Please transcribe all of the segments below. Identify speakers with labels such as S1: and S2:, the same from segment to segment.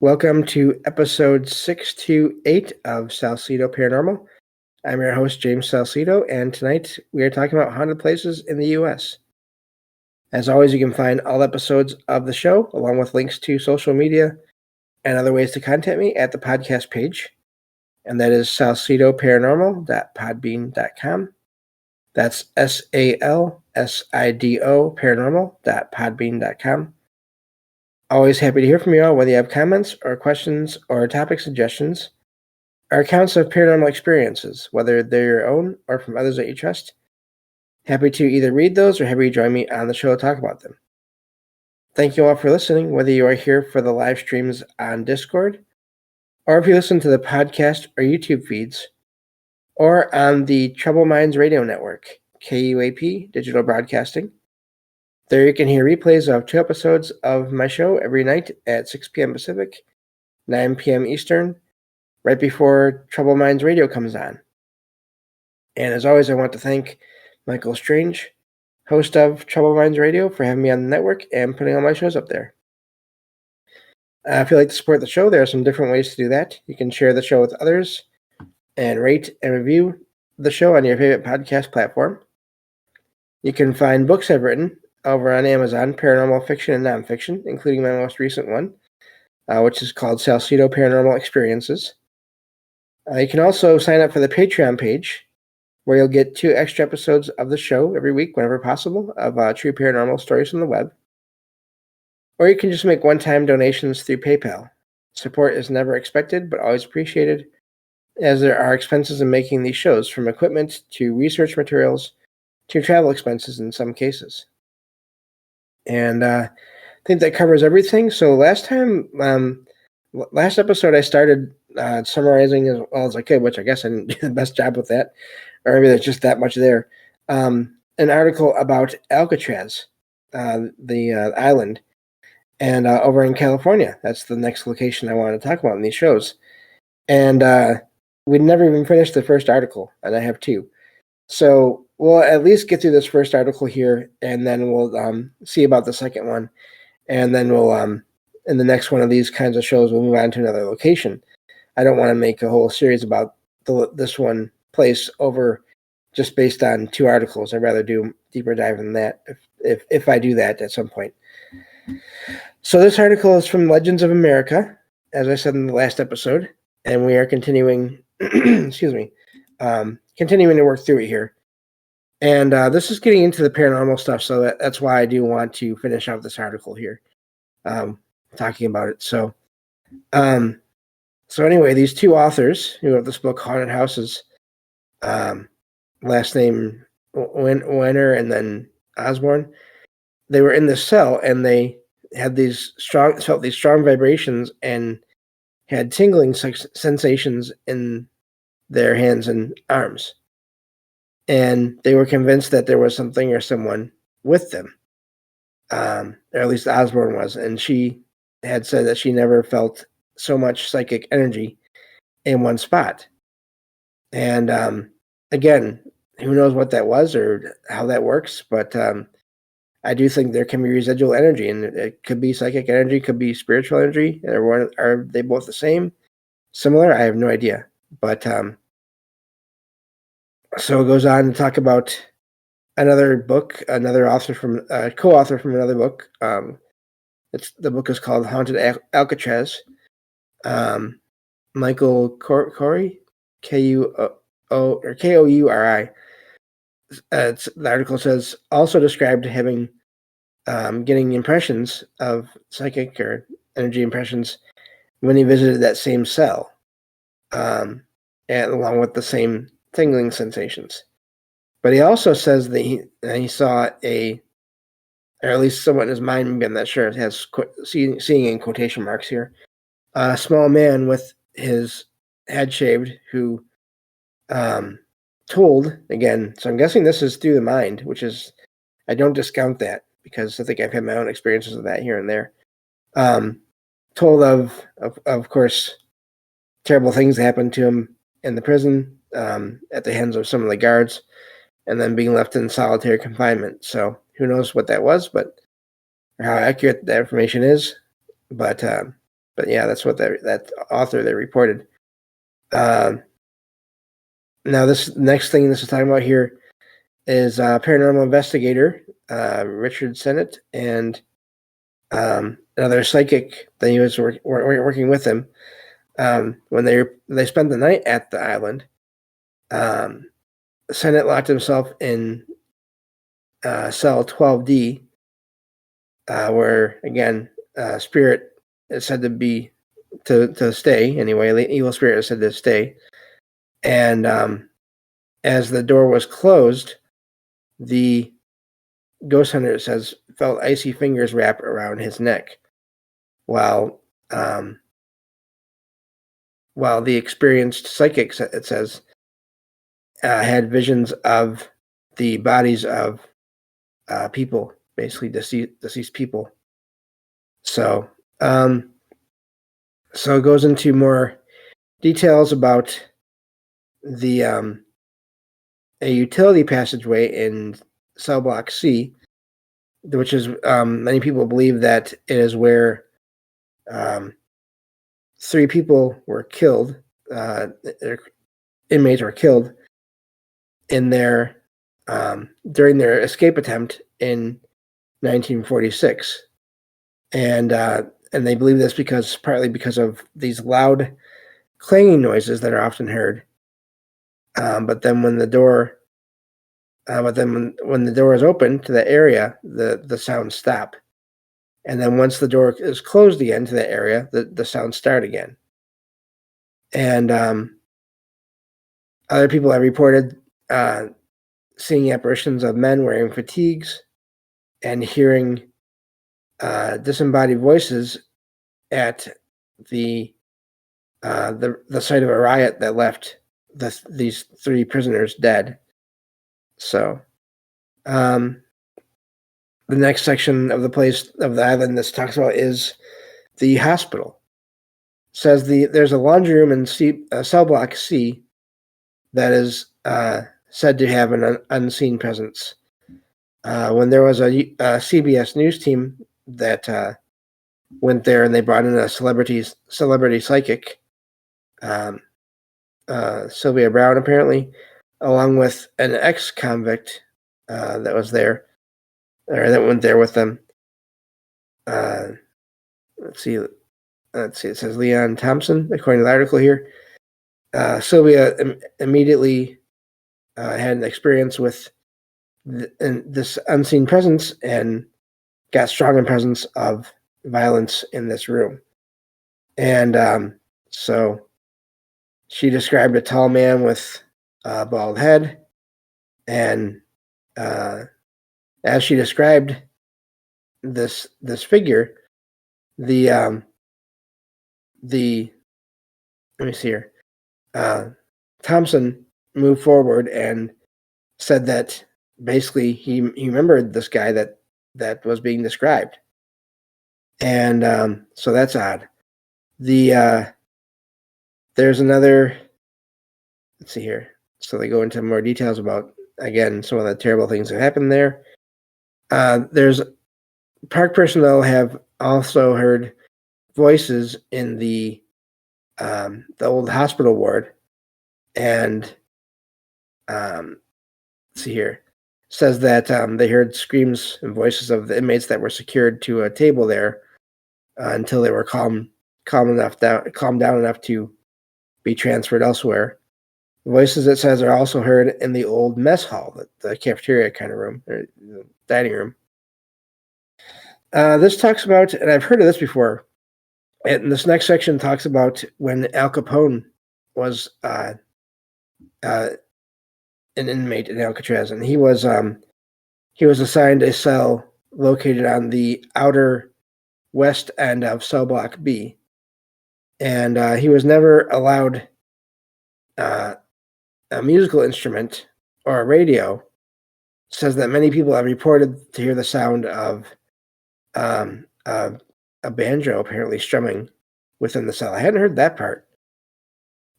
S1: Welcome to episode 628 of Salsidoparanormal. I'm your host, James Salsido, and tonight we are talking about haunted places in the U.S. As always, you can find all episodes of the show, along with links to social media and other ways to contact me at the podcast page, and that is salsidoparanormal.podbean.com. That's SALSIDO paranormal.podbean.com. Always happy to hear from you all, whether you have comments or questions or topic suggestions or accounts of paranormal experiences, whether they're your own or from others that you trust. Happy to either read those or have you join me on the show to talk about them. Thank you all for listening, whether you are here for the live streams on Discord, or if you listen to the podcast or YouTube feeds, or on the Troubled Minds Radio Network, KUAP Digital Broadcasting. There you can hear replays of 2 episodes of my show every night at 6 p.m. Pacific, 9 p.m. Eastern, right before Troubled Minds Radio comes on. And as always, I want to thank Michael Strange, host of Troubled Minds Radio, for having me on the network and putting all my shows up there. If you'd like to support the show, there are some different ways to do that. You can share the show with others and rate and review the show on your favorite podcast platform. You can find books I've written over on Amazon, paranormal fiction and nonfiction, including my most recent one, which is called Salsido Paranormal Experiences. You can also sign up for the Patreon page, where you'll get 2 extra episodes of the show every week, whenever possible, of true paranormal stories from the web. Or you can just make one-time donations through PayPal. Support is never expected, but always appreciated, as there are expenses in making these shows, from equipment to research materials to travel expenses in some cases. And I think that covers everything. So last episode I started summarizing as well as I could, which I guess I didn't do the best job with that, or maybe there's just that much there. An article about Alcatraz, the island, and over in California. That's the next location I want to talk about in these shows. And we never even finished the first article, and I have 2. So we'll at least get through this first article here, and then we'll see about the second one. And then we'll, in the next one of these kinds of shows, we'll move on to another location. I don't want to make a whole series about this one place over just based on 2 articles. I'd rather do a deeper dive than that if I do that at some point. So this article is from Legends of America, as I said in the last episode, and we are continuing, continuing to work through it here. And this is getting into the paranormal stuff, so that's why I do want to finish out this article here, talking about it. So anyway, these 2 authors who wrote this book, Haunted Houses, last name Wenner and then Osborne, they were in this cell and they had felt these strong vibrations and had tingling sensations in their hands and arms. And they were convinced that there was something or someone with them, or at least Osborne was. And she had said that she never felt so much psychic energy in one spot. And again, who knows what that was or how that works, but I do think there can be residual energy, and it could be psychic energy, could be spiritual energy. Are they both the same? Similar? I have no idea. But so it goes on to talk about another book, another author from co-author from another book. The book is called Haunted Alcatraz. Michael Kouri, Kouri. The article says also described having getting impressions of psychic or energy impressions when he visited that same cell, and along with the same tingling sensations. But he also says that he saw or at least somewhat in his mind, maybe I'm not sure, it has seeing in quotation marks here, a small man with his head shaved who told, again, so I'm guessing this is through the mind, which is, I don't discount that because I think I've had my own experiences of that here and there. Told of course, terrible things that happened to him in the prison at the hands of some of the guards, and then being left in solitary confinement. So who knows what that was, but or how accurate that information is. But But yeah, that's what that author they reported. Now, this next thing this is talking about here is paranormal investigator Richard Sennett and another psychic that he was working with him. When they spent the night at the island, Sennett locked himself in cell 12D, where again, spirit is said to be to stay anyway. The evil spirit is said to stay, and as the door was closed, the ghost hunter, it says, felt icy fingers wrap around his neck, while the experienced psychic, it says, had visions of the bodies of people, basically deceased people. So, so it goes into more details about the a utility passageway in cell block C, which is many people believe that it is where 3 people were killed. Inmates were killed in their during their escape attempt in 1946, and they believe this partly because of these loud clanging noises that are often heard. But then when the door is open to that area, the sounds stop, and then once the door is closed again to that area, the sounds start again. And other people have reported seeing apparitions of men wearing fatigues and hearing disembodied voices at the site of a riot that left these 3 prisoners dead. So, the next section of the island this talks about is the hospital. It says there's a laundry room in cell block C that is said to have an unseen presence. When there was a CBS News team that went there, and they brought in a celebrity psychic, Sylvia Brown, apparently, along with an ex-convict that was there, or that went there with them. Let's see. It says Leon Thompson, according to the article here. Sylvia immediately had an experience with this unseen presence and got strong presence of violence in this room. And so she described a tall man with a bald head, and as she described this figure, the let me see here. Thompson moved forward and said that basically he remembered this guy that was being described, and so that's odd. There's another. Let's see here. So they go into more details about, again, some of the terrible things that happened there. There's park personnel have also heard voices in the old hospital ward, and let's see here. It says that they heard screams and voices of the inmates that were secured to a table there until they were calmed down enough to be transferred elsewhere. Voices, it says, are also heard in the old mess hall, the cafeteria kind of room, or the dining room. This talks about, and I've heard of this before, and this next section talks about when Al Capone was an inmate in Alcatraz, and he was assigned a cell located on the outer west end of cell block B, and he was never allowed a musical instrument or a radio. It says that many people have reported to hear the sound of a banjo apparently strumming within the cell. I hadn't heard that part.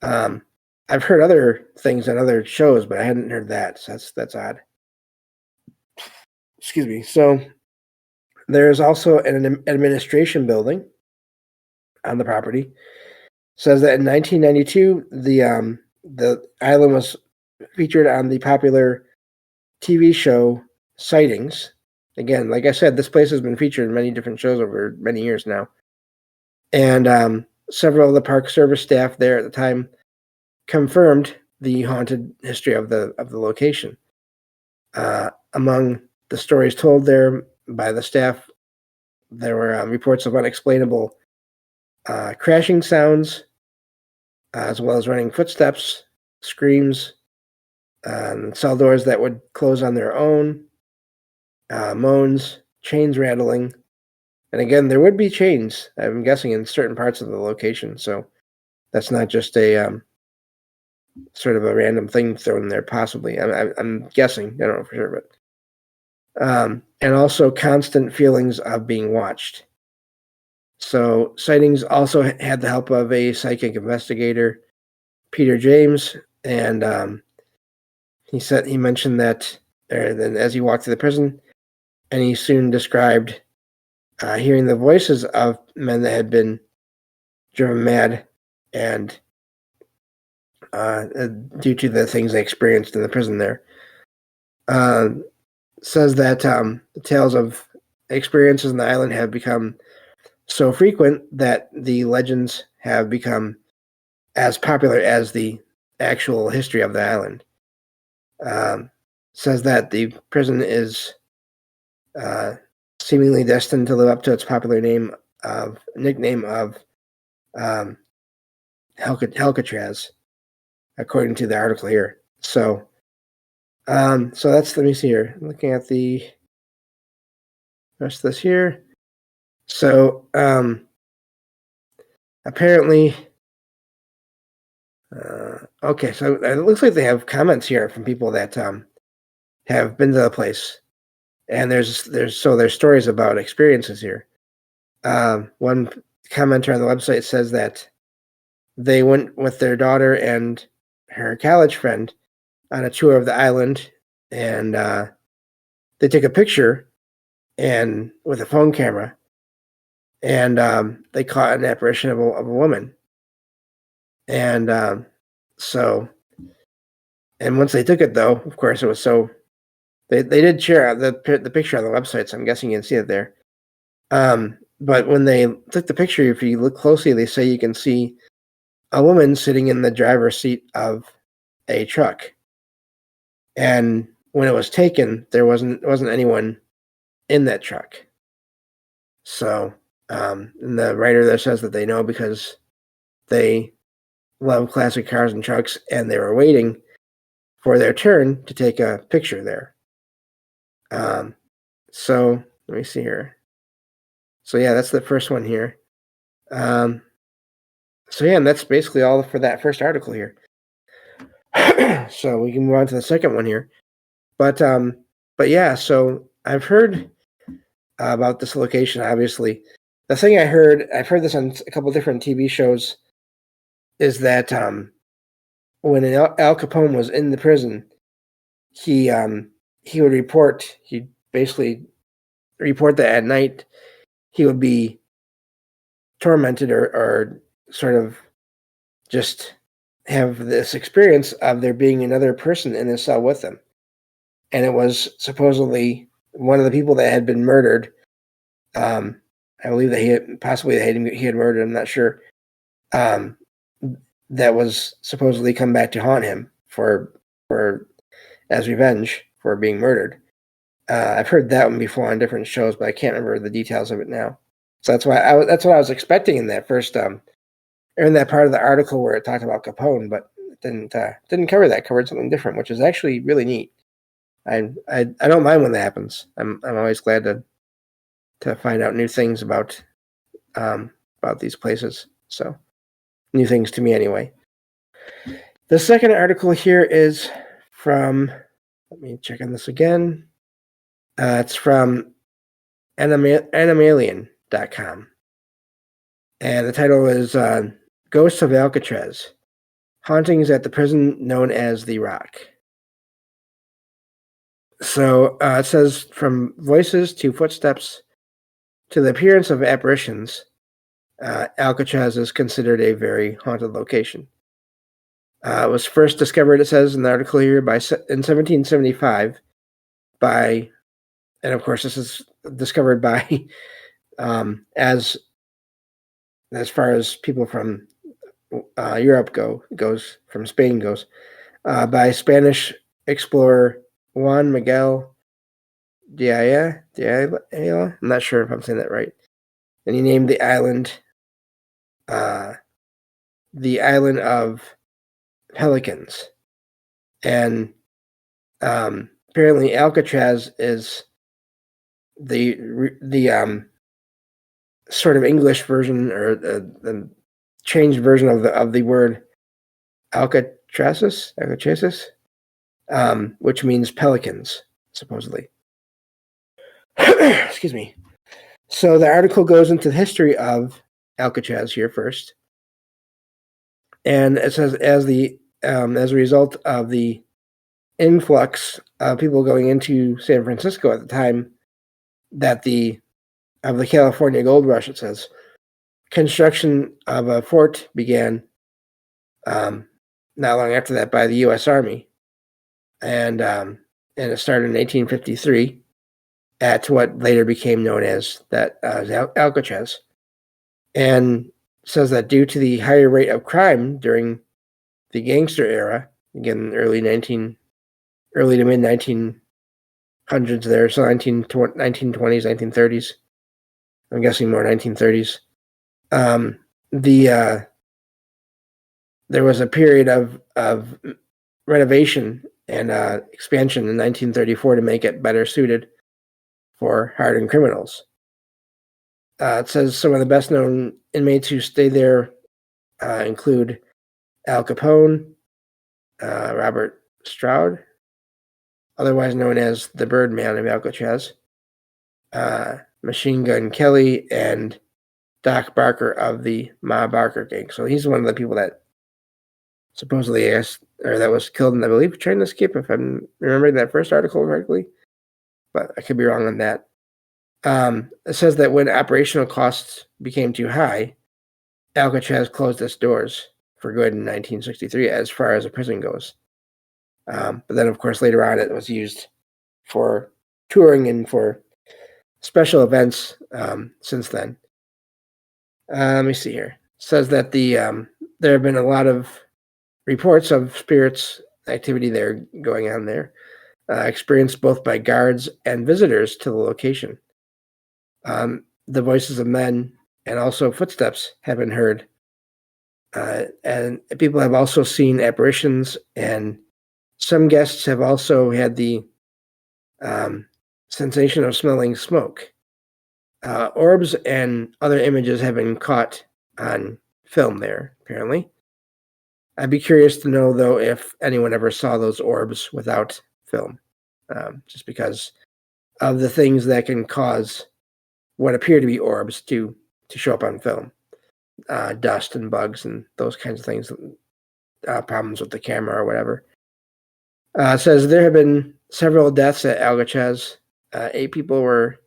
S1: I've heard other things on other shows, but I hadn't heard that. So that's odd. Excuse me. So there's also an administration building on the property. Says that in 1992, the island was featured on the popular TV show Sightings. Again, like I said, this place has been featured in many different shows over many years now. And several of the Park Service staff there at the time confirmed the haunted history of the location. Among the stories told there by the staff, there were reports of unexplainable crashing sounds, as well as running footsteps, screams, cell doors that would close on their own, moans, chains rattling. And again, there would be chains, I'm guessing, in certain parts of the location. So that's not just a sort of a random thing thrown in there, possibly. I'm guessing. I don't know for sure, but and also constant feelings of being watched. So sightings also had the help of a psychic investigator, Peter James, and he mentioned that then as he walked through the prison, and he soon described hearing the voices of men that had been driven mad and due to the things they experienced in the prison there. Says that the tales of experiences in the island have become so frequent that the legends have become as popular as the actual history of the island. Says that the prison is seemingly destined to live up to its popular nickname of Alcatraz, according to the article here. So that's, let me see here. Looking at the rest of this here. So apparently, okay. So it looks like they have comments here from people that have been to the place, and there's stories about experiences here. One commenter on the website says that they went with their daughter and her college friend on a tour of the island, and they took a picture and with a phone camera, and they caught an apparition of a woman. And and once they took it, though, of course, it was so they did share the picture on the website, so I'm guessing you can see it there. But when they took the picture, if you look closely, they say you can see a woman sitting in the driver's seat of a truck. And when it was taken, there wasn't anyone in that truck. So, and the writer there says that they know because they love classic cars and trucks, and they were waiting for their turn to take a picture there. So let me see here. So yeah, that's the first one here. So yeah, and that's basically all for that first article here. So we can move on to the second one here. But yeah, so I've heard about this location, obviously. The thing I've heard this on a couple different TV shows, is that when Al Capone was in the prison, he'd basically report that at night he would be tormented or sort of just have this experience of there being another person in the cell with him. And it was supposedly one of the people that had been murdered. I believe that he had murdered, I'm not sure. That was supposedly come back to haunt him for as revenge for being murdered. I've heard that one before on different shows, but I can't remember the details of it now. So that's what I was expecting in that first in that part of the article where it talked about Capone, but it didn't cover that. It covered something different, which is actually really neat. I don't mind when that happens. I'm always glad to find out new things about these places. So new things to me anyway. The second article here is from, let me check on this again. It's from animalian.com. And the title is Ghosts of Alcatraz, Hauntings at the Prison Known as the Rock. So it says, from voices to footsteps to the appearance of apparitions, Alcatraz is considered a very haunted location. It was first discovered, it says in the article here, in 1775 by, and of course this is discovered by, as far as people from Europe goes, from Spain goes, by Spanish explorer Juan Miguel Diaya. I'm not sure if I'm saying that right. And he named the island of Pelicans. And apparently Alcatraz is the sort of English version, or the changed version of the word Alcatrazes, which means pelicans, supposedly. Excuse me. So the article goes into the history of Alcatraz here first, and it says as a result of the influx of people going into San Francisco at the time of the California Gold Rush, it says construction of a fort began not long after that by the U.S. Army, and it started in 1853 at what later became known as Alcatraz, and says that due to the higher rate of crime during the gangster era, again early to mid 1900s there, so 1920s, 1930s. I'm guessing more 1930s. There was a period of renovation and expansion in 1934 to make it better suited for hardened criminals. It says some of the best known inmates who stay there include Al Capone, Robert Stroud, otherwise known as the Birdman of Alcatraz, Machine Gun Kelly, and Doc Barker of the Ma Barker gang. So he's one of the people that supposedly, that was killed, and I believe trying to escape, if I'm remembering that first article correctly, but I could be wrong on that. It says that when operational costs became too high, Alcatraz closed its doors for good in 1963 as far as a prison goes. But then, of course, later on it was used for touring and for special events since then. Let me see here. It says that there have been a lot of reports of spirits activity there going on there, experienced both by guards and visitors to the location. The voices of men and also footsteps have been heard, and people have also seen apparitions, and some guests have also had the sensation of smelling smoke. Orbs and other images have been caught on film there, apparently. I'd be curious to know, though, if anyone ever saw those orbs without film, just because of the things that can cause what appear to be orbs to show up on film. Dust and bugs and those kinds of things, problems with the camera or whatever. It says there have been several deaths at Alcatraz. 8 people were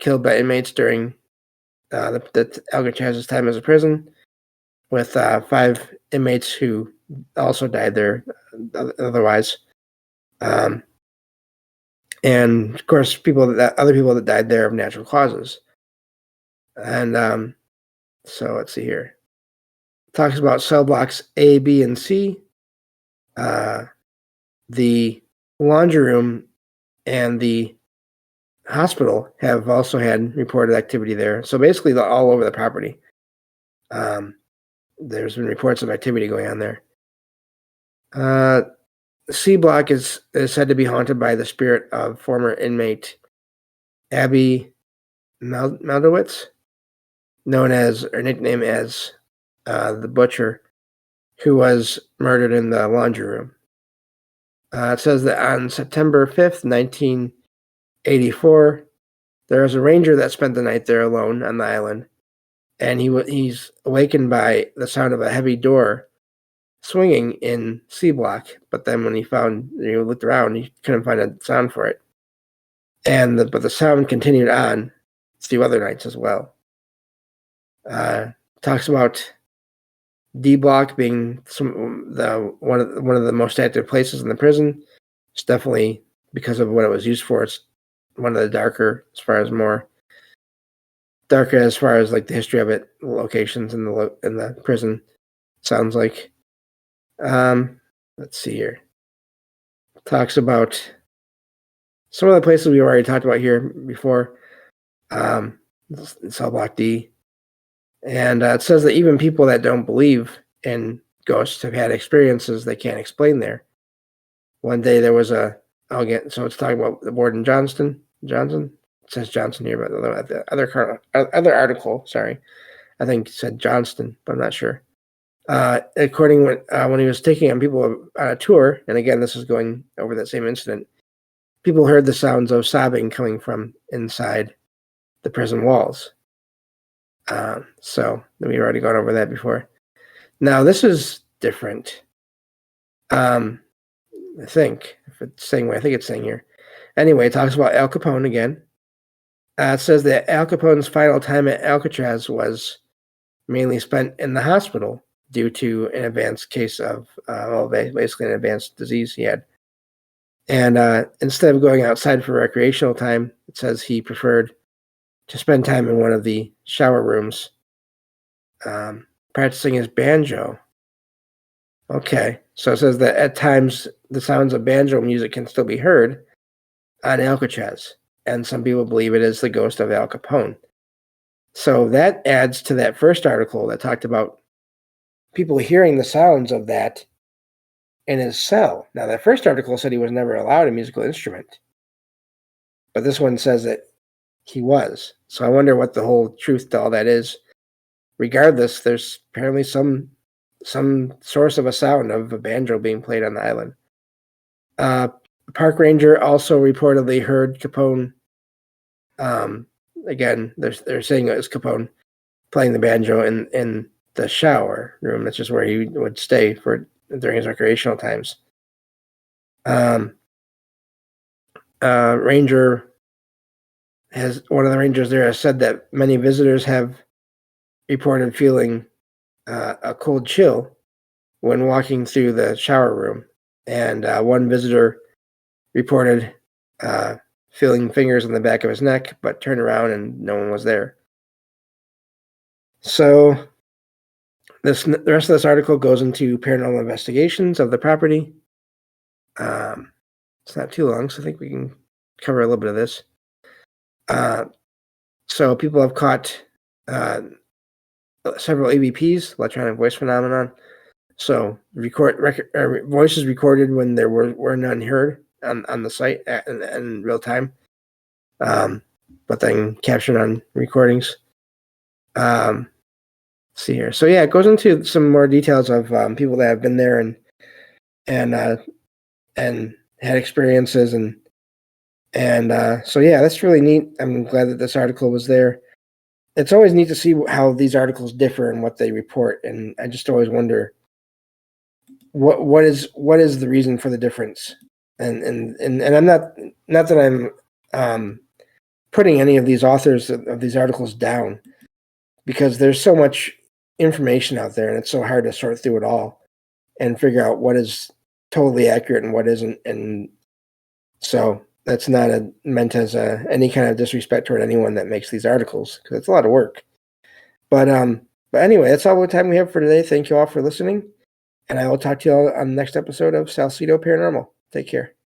S1: killed by inmates during the Alcatraz's time as a prison, with 5 inmates who also died there otherwise. And of course, other people that died there of natural causes. And so let's see here. It talks about cell blocks A, B, and C. The laundry room and the hospital have also had reported activity there. So basically, all over the property. There's been reports of activity going on there. C block is said to be haunted by the spirit of former inmate Abby Meldowitz, known as, or nicknamed as, the Butcher, who was murdered in the laundry room. It says that on September 5th, 1984, there was a ranger that spent the night there alone on the island, and he's awakened by the sound of a heavy door swinging in C block. But then when he looked around, he couldn't find a sound for it, but the sound continued on a few other nights as well. Talks about D block being one of the most active places in the prison. It's definitely because of what it was used for. It's one of the darker as far as like the history of it, locations in the prison. Sounds like. Let's see here. Talks about some of the places we already talked about here before. Cell block D. And it says that even people that don't believe in ghosts have had experiences they can't explain there. One day there was so it's talking about the warden Johnson. It says Johnson here, but the other article, sorry, I think it said Johnston, but I'm not sure. According when he was taking on people on a tour, and again, this is going over that same incident, people heard the sounds of sobbing coming from inside the prison walls. So we've already gone over that before. Now this is different. I think if it's saying, I think it's saying here. Anyway, it talks about Al Capone again. It says that Al Capone's final time at Alcatraz was mainly spent in the hospital due to an advanced case of, basically an advanced disease he had. And instead of going outside for recreational time, it says he preferred to spend time in one of the shower rooms, practicing his banjo. Okay, so it says that at times the sounds of banjo music can still be heard on Alcatraz, and some people believe it is the ghost of Al Capone. So that adds to that first article that talked about people hearing the sounds of that in his cell. Now, that first article said he was never allowed a musical instrument, but this one says that he was. So I wonder what the whole truth to all that is. Regardless, there's apparently some source of a sound of a banjo being played on the island. Park ranger also reportedly heard Capone. Again, they're saying it was Capone playing the banjo in the shower room. That's just where he would stay during his recreational times. One of the rangers there has said that many visitors have reported feeling a cold chill when walking through the shower room, and one visitor reported feeling fingers on the back of his neck, but turned around and no one was there. So the rest of this article goes into paranormal investigations of the property. It's not too long, so I think we can cover a little bit of this. So people have caught several EVPs, electronic voice phenomenon. So voices recorded when there were none heard on the site in real time, but then captured on recordings. Let's see here. So yeah, it goes into some more details of people that have been there and had experiences and so yeah, that's really neat. I'm glad that this article was there. It's always neat to see how these articles differ and what they report, and I just always wonder what is the reason for the difference. And I'm not that I'm putting any of these authors of these articles down, because there's so much information out there and it's so hard to sort through it all and figure out what is totally accurate and what isn't. And so that's not meant as any kind of disrespect toward anyone that makes these articles, because it's a lot of work. But anyway, that's all the time we have for today. Thank you all for listening, and I will talk to you all on the next episode of Salsidoparanormal. Take care.